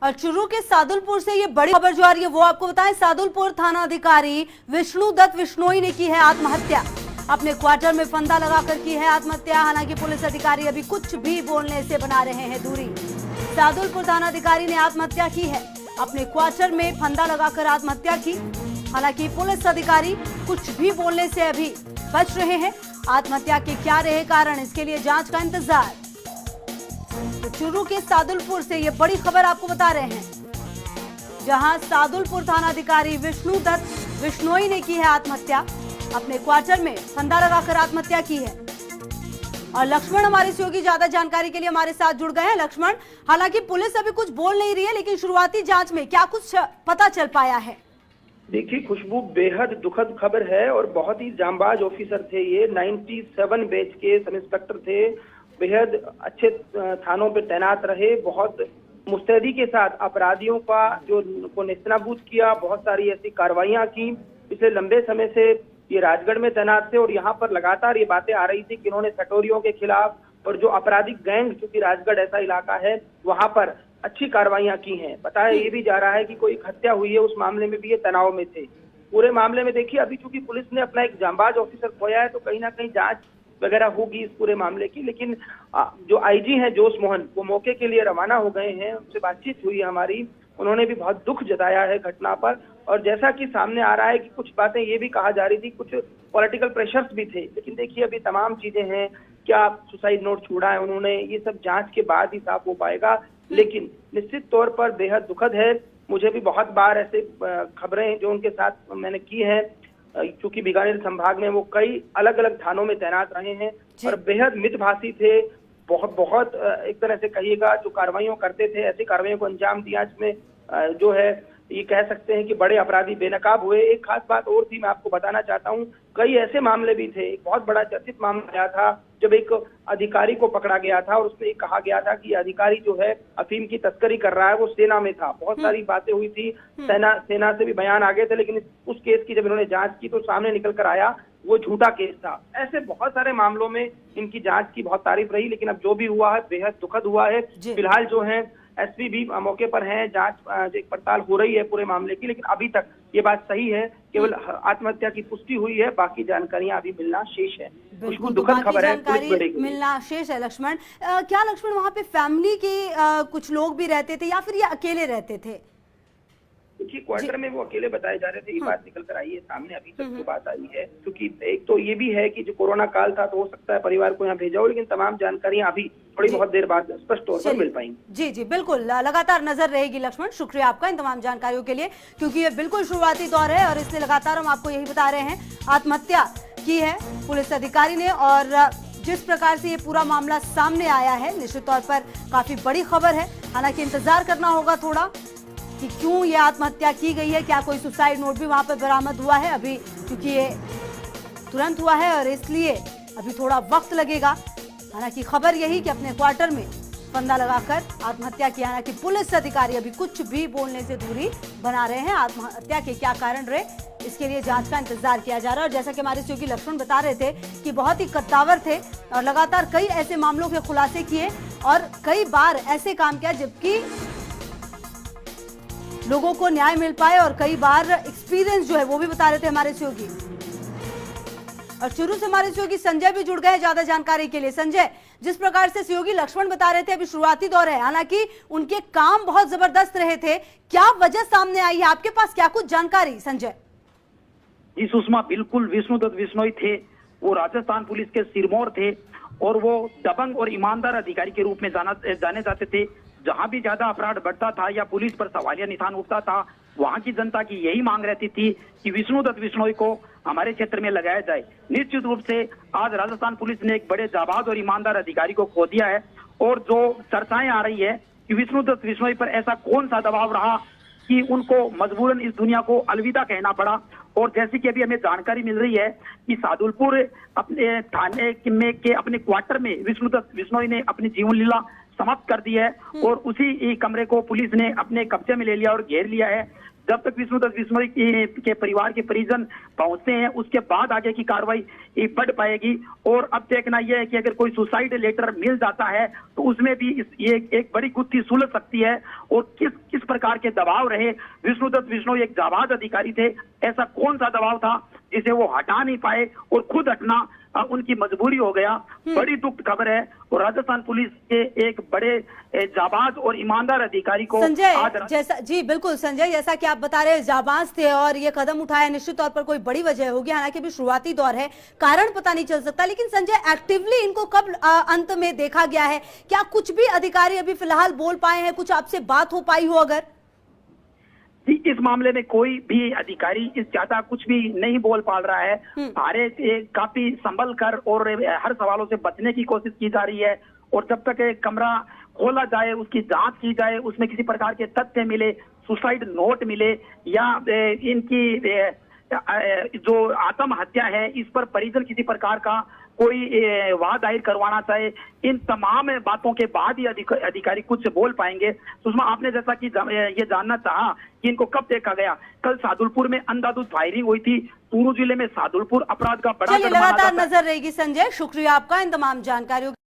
और चुरू के सादुलपुर से ये बड़ी खबर जो आ रही है वो आपको बताएं। सादुलपुर थाना अधिकारी विष्णु दत्त विश्नोई ने की है आत्महत्या। अपने क्वार्टर में फंदा लगाकर की है आत्महत्या। हालांकि पुलिस अधिकारी अभी कुछ भी बोलने से बना रहे हैं दूरी। सादुलपुर थाना अधिकारी ने आत्महत्या की है, अपने क्वार्टर में फंदा लगाकर आत्महत्या की। हालांकि पुलिस अधिकारी कुछ भी बोलने से अभी बच रहे हैं। आत्महत्या के क्या रहे कारण, इसके लिए जांच का इंतजार। तो चुरू के सादुलपुर से ये बड़ी खबर आपको बता रहे हैं, जहां सादुलपुर थाना अधिकारी विष्णु दत्त विश्नोई ने की है आत्महत्या। अपने क्वार्टर में फंदा लगाकर आत्महत्या की है। और लक्ष्मण हमारे सहयोगी ज्यादा जानकारी के लिए हमारे साथ जुड़ गए हैं। लक्ष्मण, हालांकि पुलिस अभी कुछ बोल नहीं रही है, लेकिन शुरुआती जांच में क्या कुछ पता चल पाया है? देखिए खुशबू, बेहद दुखद खबर है और बहुत ही जांबाज ऑफिसर थे ये। 97 बैच के सब इंस्पेक्टर थे, बेहद अच्छे थानों पे तैनात रहे, बहुत मुस्तैदी के साथ अपराधियों का को नेस्तनाबूद किया, बहुत सारी ऐसी कार्रवाइयां की। पिछले लंबे समय से ये राजगढ़ में तैनात थे और यहाँ पर लगातार ये बातें आ रही थी कि इन्होंने सटोरियों के खिलाफ और जो आपराधिक गैंग, क्योंकि राजगढ़ ऐसा इलाका है, वहां पर अच्छी कार्रवाइयां की हैं। बताया ये भी जा रहा है कि कोई हत्या हुई है, उस मामले में भी ये तनाव में थे। पूरे मामले में देखिए, अभी चूंकि पुलिस ने अपना एक जांबाज ऑफिसर खोया है तो कहीं ना कहीं जांच वगैरह होगी इस पूरे मामले की। लेकिन जो आईजी हैं जोश मोहन, वो मौके के लिए रवाना हो गए हैं। उनसे बातचीत हुई हमारी, उन्होंने भी बहुत दुख जताया है घटना पर। और जैसा कि सामने आ रहा है कि कुछ बातें ये भी कहा जा रही थी, कुछ पॉलिटिकल प्रेशर्स भी थे। लेकिन देखिए अभी तमाम चीजें हैं, क्या सुसाइड नोट छोड़ा है उन्होंने, ये सब जांच के बाद ही साफ हो पाएगा। लेकिन निश्चित तौर पर बेहद दुखद है। मुझे भी बहुत बार ऐसे खबरें जो उनके साथ मैंने की है, क्योंकि बीकानेर संभाग में वो कई अलग अलग थानों में तैनात रहे हैं और बेहद मितभाषी थे। बहुत एक तरह से कहिएगा, जो कार्रवाइयों करते थे, ऐसी कार्रवाइयों को अंजाम दिया जिसमें जो है ये कह सकते हैं कि बड़े अपराधी बेनकाब हुए। एक खास बात और थी, मैं आपको बताना चाहता हूँ, कई ऐसे मामले भी थे। एक बहुत बड़ा चर्चित मामला आया था जब एक अधिकारी को पकड़ा गया था और उसमें कहा गया था कि अधिकारी जो है अफीम की तस्करी कर रहा है, वो सेना में था। बहुत सारी बातें हुई थी, सेना से भी बयान आ गए थे। लेकिन उस केस की जब इन्होंने जांच की तो सामने निकल कर आया वो झूठा केस था। ऐसे बहुत सारे मामलों में इनकी जांच की बहुत तारीफ रही, लेकिन अब जो भी हुआ है बेहद दुखद हुआ है। फिलहाल जो है एसपी भी मौके पर हैं, जांच एक पड़ताल हो रही है पूरे मामले की। लेकिन अभी तक ये बात सही है, केवल आत्महत्या की पुष्टि हुई है, बाकी जानकारियां अभी मिलना शेष है। कुछ दुखद खबर है, मिलना शेष है। लक्ष्मण, क्या लक्ष्मण वहाँ पे फैमिली के कुछ लोग भी रहते थे या फिर ये अकेले रहते थे? देखिए क्वार्टर में वो अकेले बताए जा रहे थे, ये बात निकल कर आई है सामने अभी तक जो बात आई है। क्योंकि एक तो ये भी है कि जो कोरोना काल था तो हो सकता है परिवार को यहाँ भेजा हो, लेकिन तमाम जानकारियां अभी थोड़ी बहुत देर बाद स्पष्ट तौर पर मिल पाएंगी। जी जी बिल्कुल, लगातार नजर रहेगी। लक्ष्मण, शुक्रिया आपका इन तमाम जानकारियों के लिए, क्योंकि ये बिल्कुल शुरुआती दौर है और इसलिए लगातार हम आपको यही बता रहे हैं। आत्महत्या की है पुलिस अधिकारी ने और जिस प्रकार से ये पूरा मामला सामने आया है, निश्चित तौर पर काफी बड़ी खबर है। हालांकि इंतजार करना होगा थोड़ा कि क्यों ये आत्महत्या की गई है, क्या कोई सुसाइड नोट भी वहां पर बरामद हुआ है अभी, क्योंकि ये तुरंत हुआ है और इसलिए अभी थोड़ा वक्त लगेगा। हालांकि खबर यही कि अपने क्वार्टर में फंदा लगाकर आत्महत्या किया। हालांकि पुलिस अधिकारी अभी कुछ भी बोलने से दूरी बना रहे हैं। आत्महत्या के क्या कारण रहे, इसके लिए जांच का इंतजार किया जा रहा है। और जैसा कि हमारे सहयोगी लक्ष्मण बता रहे थे कि बहुत ही कद्दावर थे और लगातार कई ऐसे मामलों के खुलासे किए और कई बार ऐसे काम किया जबकि लोगों को न्याय मिल पाए, और कई बार एक्सपीरियंस जो है वो भी बता रहे थे हमारे सहयोगी। और चुरू से हमारे सहयोगी संजय भी जुड़ गए ज्यादा जानकारी के लिए। संजय, जिस प्रकार से सहयोगी लक्ष्मण बता रहे थे अभी शुरुआती दौर है, हालांकि उनके काम बहुत जबरदस्त रहे थे, क्या वजह सामने आई है? आपके पास क्या कुछ जानकारी संजय? जी सुषमा, बिल्कुल विष्णु दत्त विश्नोई थे, वो राजस्थान पुलिस के सिरमौर थे और वो दबंग और ईमानदार अधिकारी के रूप में जाने जाते थे। जहां भी ज्यादा अपराध बढ़ता था या पुलिस पर सवालिया निशान उठता था, वहां की जनता की यही मांग रहती थी कि विष्णु दत्त विश्नोई को हमारे क्षेत्र में लगाया जाए। निश्चित रूप से आज राजस्थान पुलिस ने एक बड़े जाबाज और ईमानदार अधिकारी को खो दिया है। और जो चर्चाएं आ रही है कि विष्णु दत्त विश्नोई पर ऐसा कौन सा दबाव रहा कि उनको मजबूरन इस दुनिया को अलविदा कहना पड़ा। और जैसे कि अभी हमें जानकारी मिल रही है कि सादुलपुर अपने थाने में के अपने क्वार्टर में विष्णु दत्त विश्नोई ने अपनी जीवन लीला समाप्त कर दी है और उसी कमरे को पुलिस ने अपने कब्जे में ले लिया और घेर लिया है। जब तक विष्णुदत्त बिश्नोई के परिवार के परिजन पहुंचते हैं उसके बाद आगे की कार्रवाई बढ़ पाएगी। और अब देखना यह है कि अगर कोई सुसाइड लेटर मिल जाता है तो उसमें भी ये एक बड़ी गुत्थी सुलझ सकती है। और किस प्रकार के दबाव रहे, विष्णुदत्त बिश्नोई एक जाबाज अधिकारी थे, ऐसा कौन सा दबाव था जिसे वो हटा नहीं पाए और खुद हटना उनकी मजबूरी हो गया। बड़ी दुख खबर है। और राजस्थान पुलिस के एक बड़े जाबाज और ईमानदार अधिकारी को संजय, जैसा जी बिल्कुल संजय, जैसा कि आप बता रहे हैं जाबाज थे और ये कदम उठाया, निश्चित तौर पर कोई बड़ी वजह होगी, हालांकि अभी शुरुआती दौर है, कारण पता नहीं चल सकता। लेकिन संजय, एक्टिवली इनको कब अंत में देखा गया है? क्या कुछ भी अधिकारी अभी फिलहाल बोल पाए हैं? कुछ आपसे बात हो पाई हो अगर? जी, इस मामले में कोई भी अधिकारी इस ज्यादा कुछ भी नहीं बोल पा रहा है। भारत काफी संभल कर और हर सवालों से बचने की कोशिश की जा रही है। और जब तक कमरा खोला जाए, उसकी जांच की जाए, उसमें किसी प्रकार के तथ्य मिले, सुसाइड नोट मिले या इनकी जो आत्महत्या है इस पर परिजन किसी प्रकार का कोई वाद दायर करवाना चाहे, इन तमाम बातों के बाद ही अधिकारी कुछ बोल पाएंगे। सुषमा, आपने जैसा कि ये जानना चाहा कि इनको कब देखा गया, कल सादुलपुर में अंधाधुंध फायरिंग हुई थी। चूरू जिले में सादुलपुर अपराध का बड़ा लगातार नजर रहेगी। संजय, शुक्रिया आपका इन तमाम जानकारियों